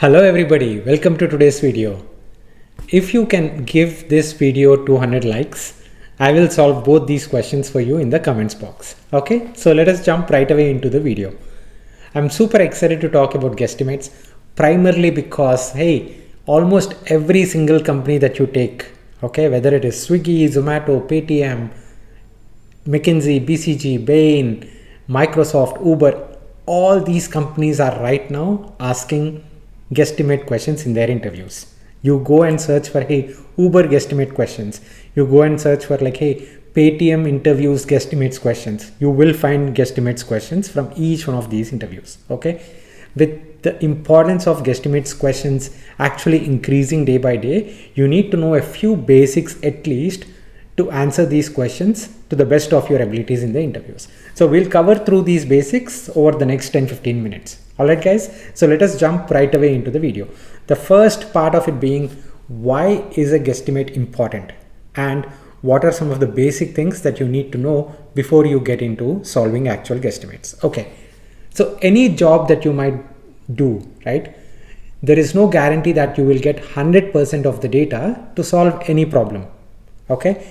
Hello everybody, welcome to today's video. If you can give this video 200 likes, I will solve both these questions for you in the comments box. Okay, so let us jump right away into the video. I'm super excited to talk about guesstimates, primarily because, hey, almost every single company that you take, okay, whether it is Swiggy, Zomato, Paytm, McKinsey, BCG, Bain, Microsoft, Uber, all these companies are right now asking guesstimate questions in their interviews. You go and search for, hey, Uber guesstimate questions. You go and search for like, hey, Paytm interviews guesstimates questions. You will find guesstimates questions from each one of these interviews. Okay. With the importance of guesstimates questions actually increasing day by day, you need to know a few basics at least to answer these questions to the best of your abilities in the interviews. So we'll cover through these basics over the next 10-15 minutes. Alright guys, so let us jump right away into the video. The first part of it being, why is a guesstimate important and what are some of the basic things that you need to know before you get into solving actual guesstimates. Okay, so any job that you might do, right, there is no guarantee that you will get 100% of the data to solve any problem. Okay,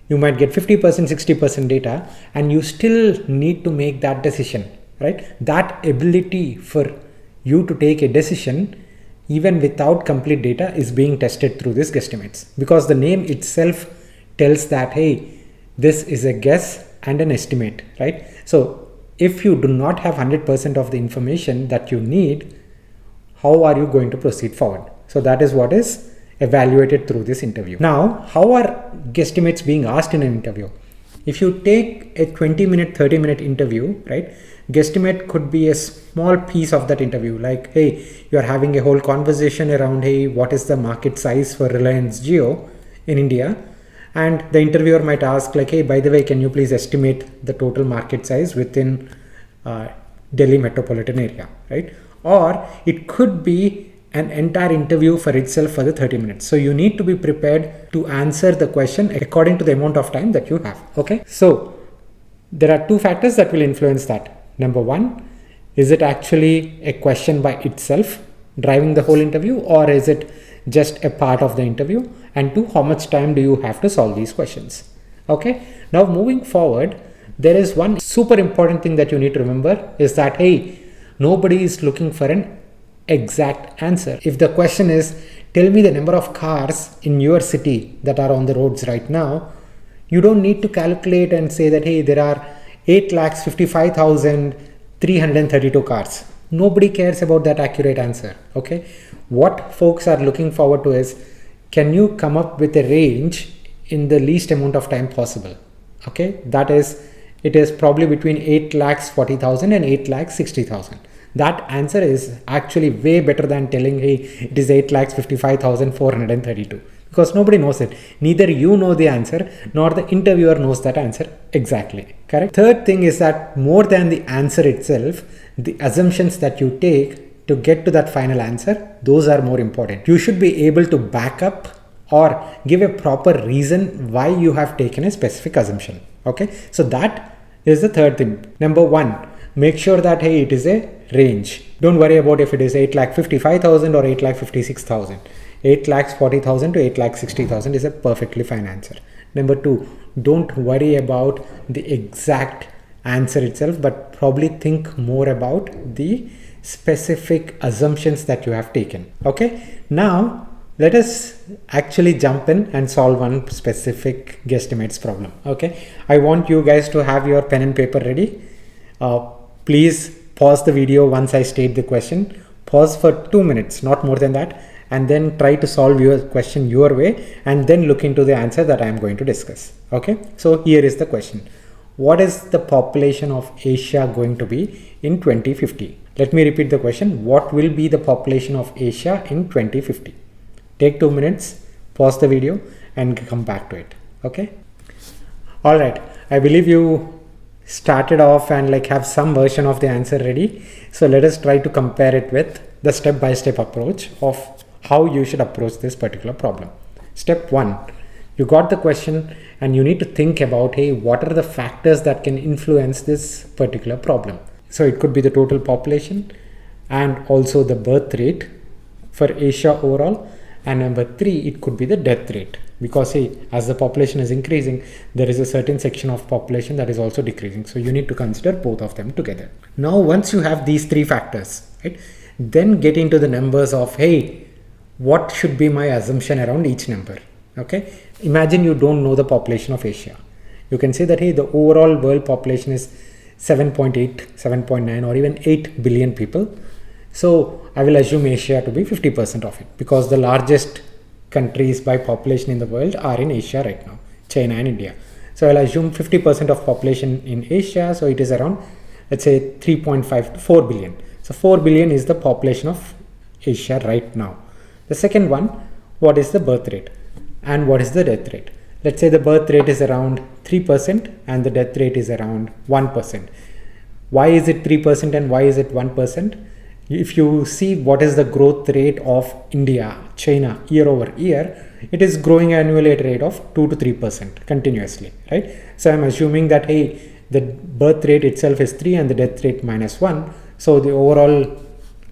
you might get 50%, 60% data, and you still need to make that decision, right? That ability for you to take a decision even without complete data is being tested through these guesstimates, because the name itself tells that, hey, this is a guess and an estimate, right? So if you do not have 100% of the information that you need, how are you going to proceed forward? So that is what is evaluated through this interview. Now, how are guesstimates being asked in an interview? If you take a 20-minute, 30-minute interview, right, guesstimate could be a small piece of that interview. Like, hey, you're having a whole conversation around, hey, what is the market size for Reliance Jio in India? And the interviewer might ask like, hey, by the way, can you please estimate the total market size within Delhi metropolitan area, right? Or it could be an entire interview for itself for the 30 minutes. So you need to be prepared to answer the question according to the amount of time that you have. Okay. So there are two factors that will influence that. Number one, is it actually a question by itself driving the whole interview, or is it just a part of the interview? And two, how much time do you have to solve these questions? Okay. Now moving forward, there is one super important thing that you need to remember is that, hey, nobody is looking for an exact answer. If the question is, tell me the number of cars in your city that are on the roads right now, you don't need to calculate and say that, hey, there are 8,55,332 cars. Nobody cares about that accurate answer. Okay. What folks are looking forward to is, can you come up with a range in the least amount of time possible? Okay. That is, it is probably between 8,40,000 and 8,60,000. That answer is actually way better than telling, hey, it is 8,55,432, because nobody knows it. Neither you know the answer nor the interviewer knows that answer exactly. Correct. Third thing is that more than the answer itself, the assumptions that you take to get to that final answer, those are more important. You should be able to back up or give a proper reason why you have taken a specific assumption. Okay. So that is the third thing. Number one, make sure that, hey, it is a range. Don't worry about if it is 8,55,000 or 8,56,000. 8,40,000 to 8,60,000 is a perfectly fine answer. Number two, don't worry about the exact answer itself, but probably think more about the specific assumptions that you have taken. Okay. Now let us actually jump in and solve one specific guesstimates problem. Okay. I want you guys to have your pen and paper ready. Please pause the video once I state the question. Pause for 2 minutes, not more than that, and then try to solve your question your way, and then look into the answer that I am going to discuss. Okay, so here is the question. What is the population of Asia going to be in 2050? Let me repeat the question. What will be the population of Asia in 2050? Take 2 minutes, pause the video, and come back to it. Okay. All right. I believe you started off and like have some version of the answer ready. So let us try to compare it with the step-by-step approach of how you should approach this particular problem. Step one, you got the question and you need to think about, hey, what are the factors that can influence this particular problem? So it could be the total population and also the birth rate for Asia overall. And number 3, it could be the death rate, because as the population is increasing, there is a certain section of population that is also decreasing. So you need to consider both of them together. Now, once you have these 3 factors, right, then get into the numbers of, what should be my assumption around each number? Okay. Imagine you don't know the population of Asia. You can say that, the overall world population is 7.8, 7.9 or even 8 billion people. So I will assume Asia to be 50% of it, because the largest countries by population in the world are in Asia right now, China and India. So I'll assume 50% of population in Asia. So it is around, let's say 3.5 to 4 billion. So 4 billion is the population of Asia right now. The second one, what is the birth rate and what is the death rate? Let's say the birth rate is around 3% and the death rate is around 1%. Why is it 3% and why is it 1%? If you see what is the growth rate of India, China year over year, it is growing annually at a rate of 2 to 3% continuously, right? So I'm assuming that, the birth rate itself is 3 and the death rate -1. So the overall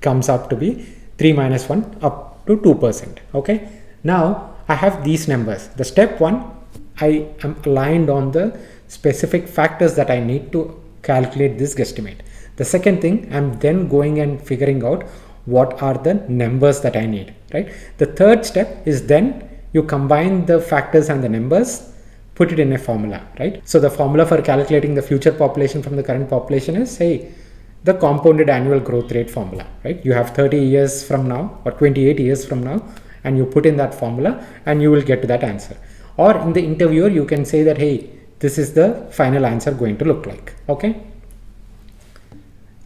comes up to be 3 minus 1 up to 2%. Okay. Now I have these numbers. The step 1, I am aligned on the specific factors that I need to calculate this guesstimate. The second thing, I'm then going and figuring out what are the numbers that I need, right? The third step is then you combine the factors and the numbers, put it in a formula, right? So the formula for calculating the future population from the current population is, the compounded annual growth rate formula, right? You have 30 years from now or 28 years from now, and you put in that formula and you will get to that answer. Or in the interviewer, you can say that, this is the final answer going to look like, okay?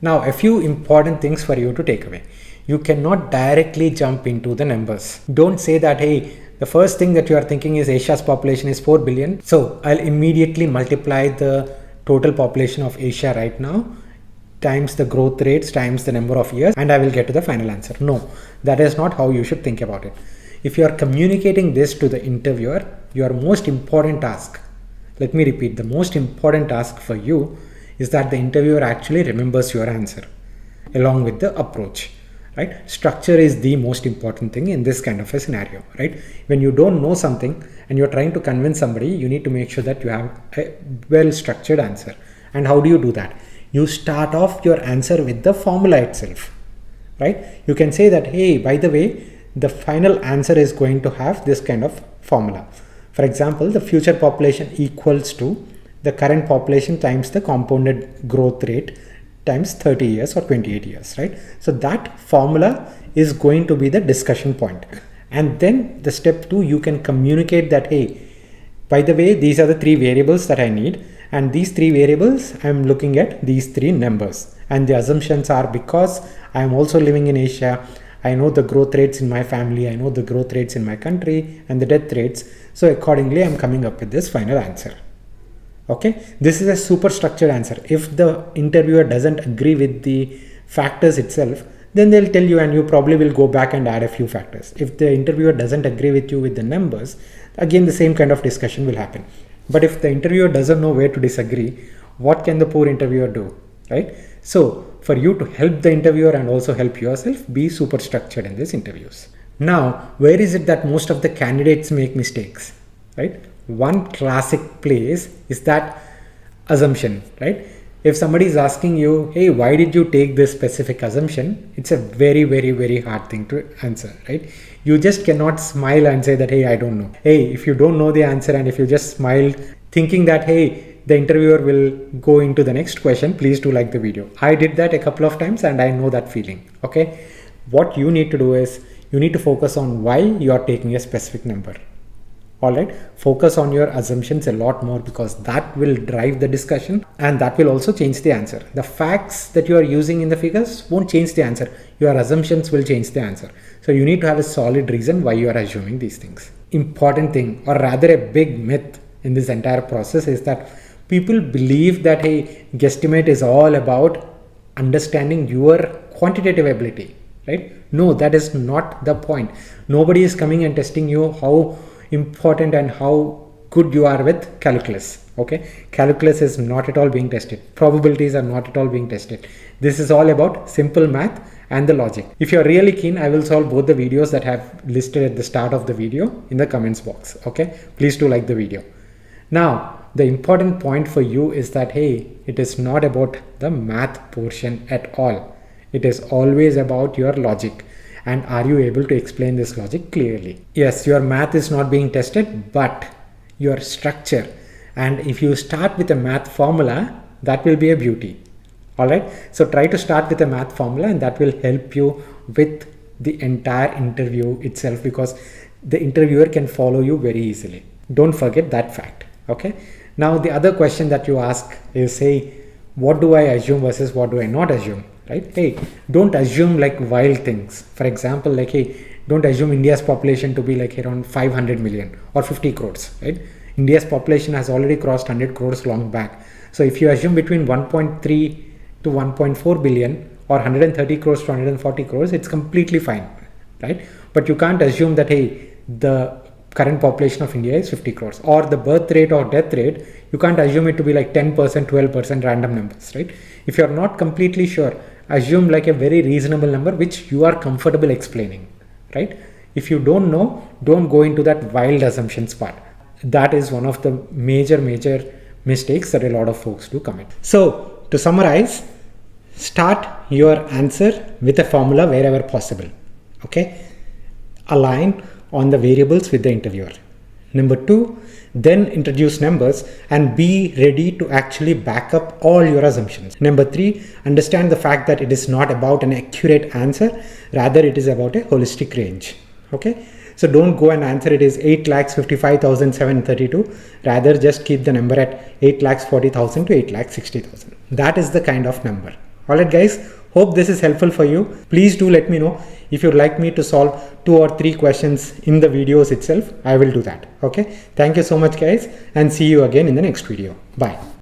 Now, a few important things for you to take away. You cannot directly jump into the numbers. Don't say that, the first thing that you are thinking is Asia's population is 4 billion. So I'll immediately multiply the total population of Asia right now times the growth rates times the number of years, and I will get to the final answer. No, that is not how you should think about it. If you are communicating this to the interviewer, your most important task, let me repeat, the most important task for you is that the interviewer actually remembers your answer along with the approach, right? Structure is the most important thing in this kind of a scenario, right? When you don't know something and you're trying to convince somebody, you need to make sure that you have a well-structured answer. And how do you do that? You start off your answer with the formula itself, right? You can say that, by the way, the final answer is going to have this kind of formula. For example, the future population equals to the current population times the compounded growth rate times 30 years or 28 years, right? So that formula is going to be the discussion point. And then the step 2, you can communicate that, by the way, these are the 3 variables that I need. And these 3 variables, I'm looking at these 3 numbers. And the assumptions are, because I'm also living in Asia, I know the growth rates in my family, I know the growth rates in my country and the death rates. So accordingly, I'm coming up with this final answer. Okay, this is a super structured answer. If the interviewer doesn't agree with the factors itself, then they'll tell you and you probably will go back and add a few factors. If the interviewer doesn't agree with you with the numbers, again, the same kind of discussion will happen. But if the interviewer doesn't know where to disagree, what can the poor interviewer do, right? So for you to help the interviewer and also help yourself, be super structured in these interviews. Now, where is it that most of the candidates make mistakes, right? One classic place is that assumption, right? If somebody is asking you, why did you take this specific assumption? It's a very, very, very hard thing to answer, right? You just cannot smile and say that, I don't know. If you don't know the answer and if you just smiled thinking that, the interviewer will go into the next question, please do like the video. I did that a couple of times and I know that feeling, okay? What you need to do is, you need to focus on why you are taking a specific number. All right, focus on your assumptions a lot more, because that will drive the discussion and that will also change the answer. The facts that you are using in the figures won't change the answer. Your assumptions will change the answer. So you need to have a solid reason why you are assuming these things. Important thing, or rather a big myth in this entire process, is that people believe that guesstimate is all about understanding your quantitative ability, right? No, that is not the point. Nobody is coming and testing you how important and how good you are with calculus. Okay, calculus is not at all being tested. Probabilities are not at all being tested. This is all about simple math and the logic. If you're really keen, I will solve both the videos that I have listed at the start of the video in the comments box. Okay, please do like the video. Now, the important point for you is that, hey, it is not about the math portion at all. It is always about your logic. And are you able to explain this logic clearly? Yes, your math is not being tested, but your structure. And if you start with a math formula, that will be a beauty. All right. So try to start with a math formula, and that will help you with the entire interview itself, because the interviewer can follow you very easily. Don't forget that fact. Okay. Now, the other question that you ask is, hey, what do I assume versus what do I not assume? Right? Hey, don't assume like wild things. For example, like, hey, don't assume India's population to be like around 500 million or 50 crores, right? India's population has already crossed 100 crores long back. So if you assume between 1.3 to 1.4 billion or 130 crores to 140 crores, it's completely fine, right? But you can't assume that, hey, the current population of India is 50 crores, or the birth rate or death rate, you can't assume it to be like 10%, 12% random numbers, right? If you're not completely sure, assume like a very reasonable number which you are comfortable explaining, right? If you don't know, don't go into that wild assumptions part. That is one of the major mistakes that a lot of folks do commit. So to summarize, start your answer with a formula wherever possible. Okay, align on the variables with the interviewer. Number 2, then introduce numbers and be ready to actually back up all your assumptions. Number 3, understand the fact that it is not about an accurate answer, rather it is about a holistic range. Okay, so don't go and answer it is 8,55,732, rather just keep the number at 8,40,000 to 8,60,000. That is the kind of number. Alright guys, hope this is helpful for you. Please do let me know if you'd like me to solve 2 or 3 questions in the videos itself. I will do that. Okay, thank you so much guys, and see you again in the next video. Bye.